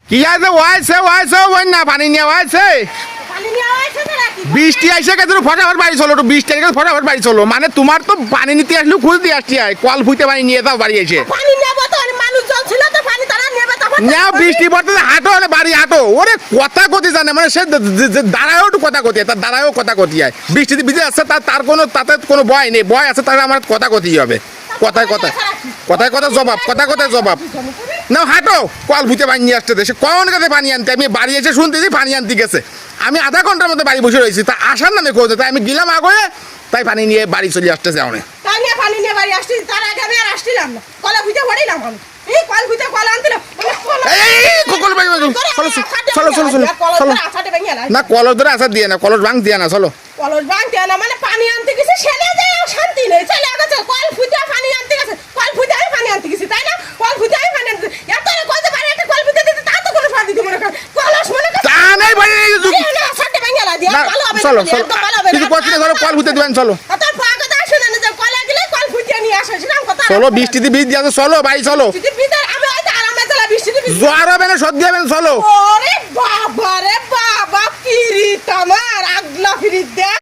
কি আছে ওয়াইছে বন্যা পানি নিয়ে ওয়াইছে বৃষ্টি আইসে কেন ফটাফট বাড়ি চলো বৃষ্টি আইসে ফটাফট বাড়ি চলো মানে তোমার তো পানি নিতে আসলে খুঁজ দিয়ে আসছি কল ফুইতে পানি নিয়ে যাও বাড়ি এসে নাও বৃষ্টি পড়তে হাঁটো হলে বাড়ি হাঁটো ওরে কথা কতি জানে মানে সে দাঁড়ায়ও একটু কথা কতি তার দাঁড়ায়ও কথা কতি হয় বৃষ্টিতে ভিজে আসছে তার কোনো তাতে কোনো ভয় নেই ভয় আছে তাহলে আমার কথা কতি হবে কথায় জবাব না হাঁটো কল ভুতে পানি নিয়ে আসতে সে কখন গেছে পানি আনতে আমি বাড়ি এসে শুনতেছি পানি আনতে গেছে আমি আধা ঘন্টার মধ্যে বাড়ি বসে রয়েছি তা আসার নামে খোঁজে তাই আমি গেলাম আগে তাই পানি নিয়ে বাড়ি চলে আসতেছে অনেক পানি নিয়ে বাড়ি আসছি তার আগে আমি আর আসছিলাম না কলা ভুতে পড়িলাম আমি এই কল ভুতে কলা আনছিলাম না কলস ধরে আসার দিয়ে না কলস ভাঙ দিয়ে না চলো কলস ভাঙতে না মানে পানি আনতে গেছে সেলে যায় শান্তি নেই চলে গেছে কল ফুটে পানি আনতে গেছে কল ফুটে আমি পানি আনতে গেছি তাই না কল ফুটে আমি পানি আনতে এত কইতে পারে একটা কল ফুটে দিতে তা তো কোনো শান্তি দিব না কলস মনে করে তা নাই ভাই না সাথে ভাঙা লা দিয়া ভালো হবে চলো কিছু করছি না চলো কল ফুটে দিবেন চলো তোর পাগা দা শুনে না যে কলা গেলে কল ফুটে নিয়ে আসে সেরকম কথা চলো বৃষ্টিতে ভিজ দিয়ে চলো ভাই চলো আমি হয়তো আরামে চলা বৃষ্টিতে জ্বর হবে না সর্দি হবে না চলো ওরে বাবা রে বাবা ফিরি তোমার আগলা ফিরি দে